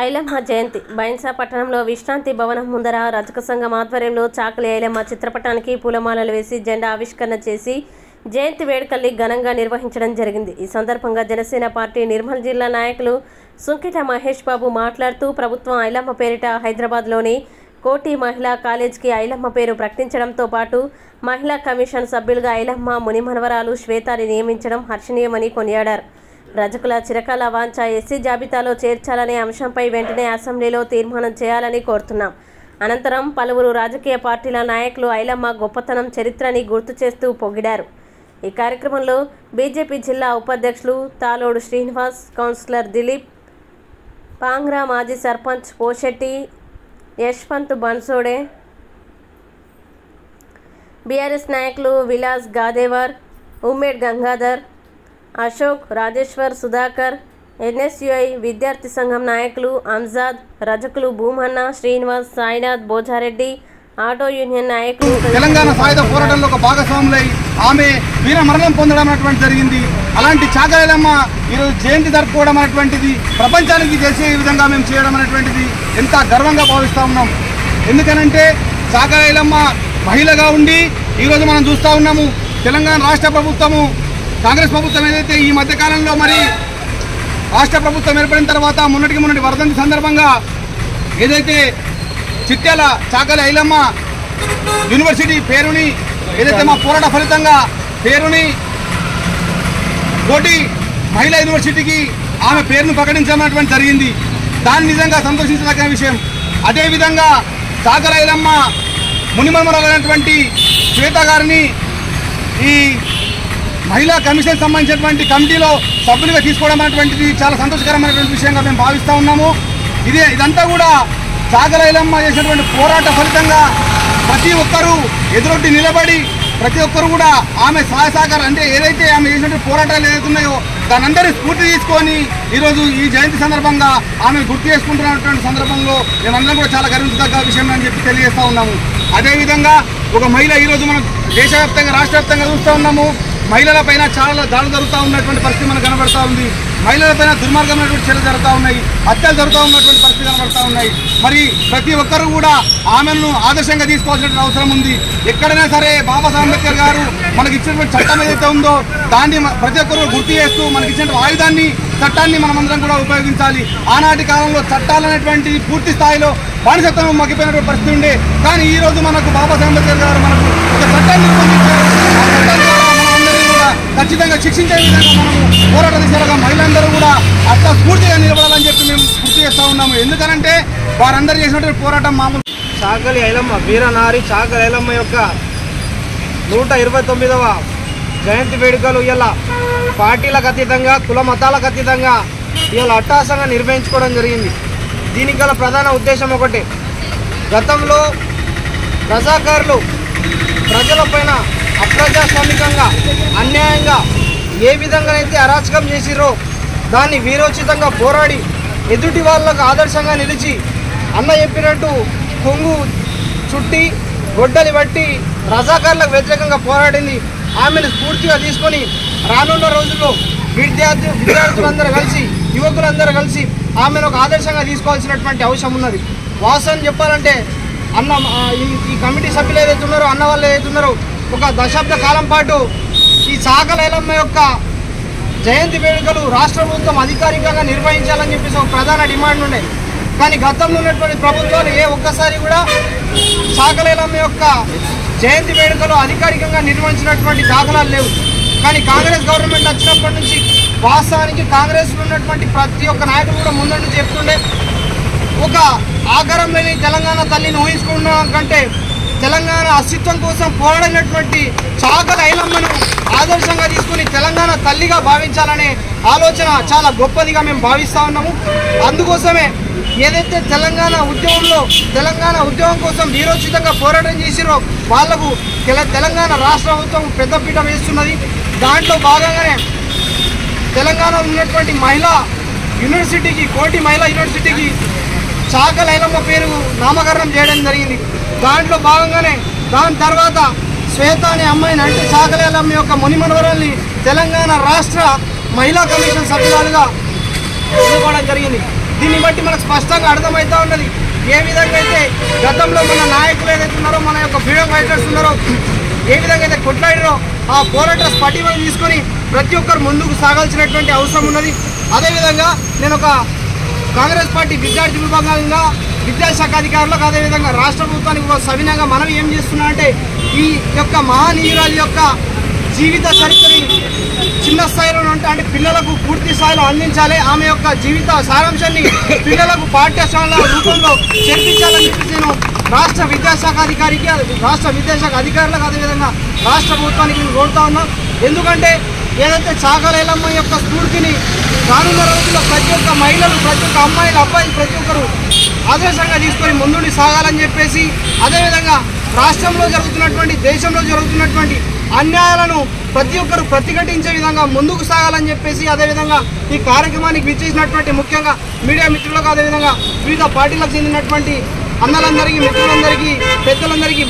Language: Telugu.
ఐలమ్మ జయంతి బైన్సా పట్టణంలో విశ్రాంతి భవనం ముందర రజక సంఘం ఆధ్వర్యంలో చాకలి ఐలమ్మ చిత్రపటానికి పూలమాలలు వేసి జెండా ఆవిష్కరణ చేసి జయంతి వేడుకల్ని ఘనంగా నిర్వహించడం జరిగింది। ఈ సందర్భంగా జనసేన పార్టీ నిర్మల్ జిల్లా నాయకులు సుంకిట మహేష్ బాబు మాట్లాడుతూ ప్రభుత్వం ఐలమ్మ పేరిట హైదరాబాద్లోని కోటి మహిళా కాలేజ్కి ఐలమ్మ పేరు ప్రకటించడంతో పాటు మహిళా కమిషన్ సభ్యులుగా ఐలమ్మ మునిమనవరాలు శ్వేతాని నియమించడం హర్షణీయమని కొనియాడారు। రజకుల చిరకాల వాంఛ ఎస్సీ జాబితాలో చేర్చాలనే అంశంపై వెంటనే అసెంబ్లీలో తీర్మానం చేయాలని కోరుతున్నాం। అనంతరం పలువురు రాజకీయ పార్టీల నాయకులు ఐలమ్మ గొప్పతనం చరిత్రని గుర్తు చేస్తూ పొగిడారు। ఈ కార్యక్రమంలో బీజేపీ జిల్లా ఉపాధ్యక్షులు తాలోడు శ్రీనివాస్, కౌన్సిలర్ దిలీప్, పాంగ్రా మాజీ సర్పంచ్ పోషెట్టి యశ్వంత్ బన్సోడే, బీఆర్ఎస్ నాయకులు విలాస్ గాదేవర్, ఉమ్మేడ్ గంగాధర్, అశోక్, రాజేశ్వర్, సుధాకర్, ఎన్ఎస్యుఐ విద్యార్థి సంఘం నాయకులు అంజాద్, రజకులు భూమన్న, శ్రీనివాస్, సాయినాథ్, బోజారెడ్డి, ఆటో యూనియన్ నాయకులు తెలంగాణ సాయుధ పోరాటంలో ఒక భాగస్వాములై ఆమె వీర మరణం పొందడం అనేటువంటి జరిగింది। అలాంటి చాకలి ఐలమ్మ ఈరోజు జయంతి జరుపుకోవడం అనేటువంటిది ప్రపంచానికి చేసే విధంగా మేము చేయడం అనేటువంటిది ఎంత గర్వంగా భావిస్తూ ఉన్నాం। ఎందుకనంటే చాకలి ఐలమ్మ మహిళగా ఉండి ఈరోజు మనం చూస్తూ ఉన్నాము తెలంగాణ రాష్ట్ర ప్రభుత్వము కాంగ్రెస్ ప్రభుత్వం ఏదైతే ఈ మధ్యకాలంలో మరి రాష్ట్ర ప్రభుత్వం ఏర్పడిన తర్వాత మొన్నటి వర్ధంతి సందర్భంగా ఏదైతే చిట్యాల చాకలి ఐలమ్మ యూనివర్సిటీ పేరుని ఏదైతే మా పోరాట ఫలితంగా పేరుని కోటి మహిళా యూనివర్సిటీకి ఆమె పేరును ప్రకటించడం జరిగింది। దాన్ని నిజంగా సంతోషించదగిన విషయం। అదేవిధంగా చాకలి ఐలమ్మ మునిమనవరాలైనటువంటి శ్వేత గారిని ఈ మహిళా కమిషన్ సంబంధించినటువంటి కమిటీలో సభ్యులుగా తీసుకోవడం అనేటువంటిది చాలా సంతోషకరమైనటువంటి విషయంగా మేము భావిస్తూ ఉన్నాము। ఇదంతా కూడా చాకలి ఐలమ్మ చేసినటువంటి పోరాట ఫలితంగా ప్రతి ఒక్కరూ ఎదురొడ్డి నిలబడి ప్రతి ఒక్కరు కూడా ఆమె సహాయ సహకారం అంటే ఏదైతే ఆమె చేసినటువంటి పోరాటాలు ఏదైతున్నాయో దానందరి స్ఫూర్తి తీసుకొని ఈరోజు ఈ జయంతి సందర్భంగా ఆమె గుర్తు చేసుకుంటున్నటువంటి సందర్భంలో మేమందరం కూడా చాలా గర్వించదగ్గ విషయం అని చెప్పి తెలియజేస్తూ ఉన్నాము। అదేవిధంగా ఒక మహిళ ఈరోజు మనం దేశవ్యాప్తంగా రాష్ట్ర వ్యాప్తంగా చూస్తూ ఉన్నాము మహిళలపైన చాలా దాడులు జరుగుతూ ఉన్నటువంటి పరిస్థితి మనకు కనబడతా ఉంది। మహిళలపైన దుర్మార్గమైనటువంటి చర్యలు జరుగుతూ ఉన్నాయి, హత్యలు జరుగుతూ ఉన్నటువంటి పరిస్థితి కనబడతా ఉన్నాయి। మరి ప్రతి ఒక్కరు కూడా ఆమెను ఆదర్శంగా తీసుకోవాల్సిన అవసరం ఉంది। ఎక్కడైనా సరే బాబాసాహెబ్ అంబేద్కర్ గారు మనకి ఇచ్చినటువంటి చట్టం ఏదైతే ఉందో దాన్ని ప్రతి ఒక్కరు గుర్తు చేస్తూ మనకి ఇచ్చిన ఆయుధాన్ని చట్టాన్ని మనమందరం కూడా ఉపయోగించాలి। ఆనాటి కాలంలో చట్టాలు అనేటువంటి పూర్తి స్థాయిలో బానిసత్వం మగ్గిపోయినటువంటి పరిస్థితి ఉండే, కానీ ఈ రోజు మనకు బాబాసాహెబ్ అంబేద్కర్ గారు మనకు ఒక చట్టాన్ని రూపొందించారు। ఆ చట్టాన్ని ఖచ్చితంగా శిక్షించే విధంగా మనము పోరాట దిశగా మహిళలందరూ కూడా అట్లా స్ఫూర్తిగా నిలబడాలని చెప్పి మేము గుర్తు చేస్తూ ఉన్నాము। ఎందుకనంటే వారందరూ చేసినటువంటి పోరాటం మామూలు చాకలి ఐలమ్మ వీరనారి చాకలి ఐలమ్మ యొక్క 129వ జయంతి వేడుకలు ఇలా పార్టీలకు అతీతంగా కుల మతాలకు అతీతంగా ఇలా అట్టాసంగా నిర్వహించుకోవడం జరిగింది। దీనికి గల ప్రధాన ఉద్దేశం ఒకటే, గతంలో రజాకారులు ప్రజలపైన అప్రజాస్వామికంగా అన్యాయంగా ఏ విధంగానైతే అరాచకం చేసిరో దాన్ని వీరోచితంగా పోరాడి ఎదుటి వాళ్ళకు ఆదర్శంగా నిలిచి అన్న చెప్పినట్టు కొంగు చుట్టి గొడ్డలి బట్టి రజాకారులకు వ్యతిరేకంగా పోరాడింది। ఆమెను స్ఫూర్తిగా తీసుకొని రానున్న రోజుల్లో విద్యార్థులందరూ కలిసి యువకులందరూ కలిసి ఆమెను ఒక ఆదర్శంగా తీసుకోవాల్సినటువంటి అవసరం ఉన్నది। వాస్తవం చెప్పాలంటే అన్న ఈ కమిటీ సభ్యులు ఏదైతే ఉన్నారో అన్న వాళ్ళు ఏదైతే ఉన్నారో ఒక దశాబ్ద కాలం పాటు ఈ చాకలి ఐలమ్మ యొక్క జయంతి వేడుకలు రాష్ట్ర ప్రభుత్వం అధికారికంగా నిర్వహించాలని చెప్పేసి ఒక ప్రధాన డిమాండ్ ఉండే, కానీ గతంలో ఉన్నటువంటి ప్రభుత్వాలు ఒక్కసారి కూడా చాకలి ఐలమ్మ యొక్క జయంతి వేడుకలు అధికారికంగా నిర్వహించినటువంటి దాఖలాలు లేవు। కానీ కాంగ్రెస్ గవర్నమెంట్ వచ్చినప్పటి నుంచి వాస్తవానికి కాంగ్రెస్లో ఉన్నటువంటి ప్రతి ఒక్క నాయకుడు కూడా ముందు చెప్తుండే ఒక ఆకారం లేని తెలంగాణ తల్లిని ఊహించుకోవడం కంటే తెలంగాణ అస్తిత్వం కోసం పోరాడినటువంటి చాకలి ఐలమ్మను ఆదర్శంగా తీసుకుని తెలంగాణ తల్లిగా భావించాలనే ఆలోచన చాలా గొప్పదిగా మేము భావిస్తూ ఉన్నాము। అందుకోసమే ఏదైతే తెలంగాణ ఉద్యమం కోసం వీరోచితంగా పోరాటం చేసిరో వాళ్లకు తెలంగాణ రాష్ట్ర ప్రభుత్వం పెద్దపీట వేస్తున్నది। దాంట్లో భాగంగానే తెలంగాణలో ఉన్నటువంటి మహిళా యూనివర్సిటీకి కోటి మహిళా యూనివర్సిటీకి చాకలి ఐలమ్మ పేరు నామకరణం చేయడం జరిగింది। దాంట్లో భాగంగానే దాని తర్వాత శ్వేత అనే అమ్మాయిని అంటే చాకలి ఐలమ్మ యొక్క మునిమనవరాల్ని తెలంగాణ రాష్ట్ర మహిళా కమిషన్ సభ్యురాలుగా ఎన్నుకోవడం జరిగింది। దీన్ని బట్టి మనకు స్పష్టంగా అర్థమవుతూ ఉన్నది ఏ విధంగా అయితే గతంలో మన నాయకులు ఏదైతే ఉన్నారో మన యొక్క ఫ్రీడమ్ ఫైటర్స్ ఉన్నారో ఏ విధంగా అయితే కొట్లాడారో ఆ పోరాటర్స్ పట్టిమని తీసుకొని ప్రతి ఒక్కరు ముందుకు సాగాల్సినటువంటి అవసరం ఉన్నది. అదేవిధంగా నేను ఒక కాంగ్రెస్ పార్టీ విద్యార్థి విభాగంగా విద్యాశాఖ అధికారులకు అదేవిధంగా రాష్ట్ర ప్రభుత్వానికి ఒక సవినంగా మనం ఏం చేస్తున్నా అంటే ఈ యొక్క మహానీయురాలి యొక్క జీవిత చరిత్రని చిన్న స్థాయిలో అంటే పిల్లలకు పూర్తి స్థాయిలో అందించాలి. ఆమె యొక్క జీవిత సారాంశాన్ని పిల్లలకు పాఠ్యశాల రూపంలో చేర్పించాలని చెప్పి నేను రాష్ట్ర విద్యాశాఖ అధికారులకు అదేవిధంగా రాష్ట్ర ప్రభుత్వానికి నేను కోరుతా ఉన్నాం. ఎందుకంటే ఏదైతే చాకలి ఐలమ్మ యొక్క స్ఫూర్తిని రానున్న రోజుల్లో ప్రతి ఒక్క మహిళలు ప్రతి ఒక్క అమ్మాయిలు అబ్బాయిలు ప్రతి ఒక్కరు ఆదర్శంగా తీసుకొని ముందుండి సాగాలని చెప్పేసి అదేవిధంగా రాష్ట్రంలో జరుగుతున్నటువంటి దేశంలో జరుగుతున్నటువంటి అన్యాయాలను ప్రతి ఒక్కరు ప్రతిఘటించే విధంగా ముందుకు సాగాలని చెప్పేసి అదేవిధంగా ఈ కార్యక్రమానికి విచ్చేసినటువంటి ముఖ్యంగా మీడియా మిత్రులకు అదేవిధంగా వివిధ పార్టీలకు చెందినటువంటి అన్నలందరికీ మిత్రులందరికీ పెద్దలందరికీ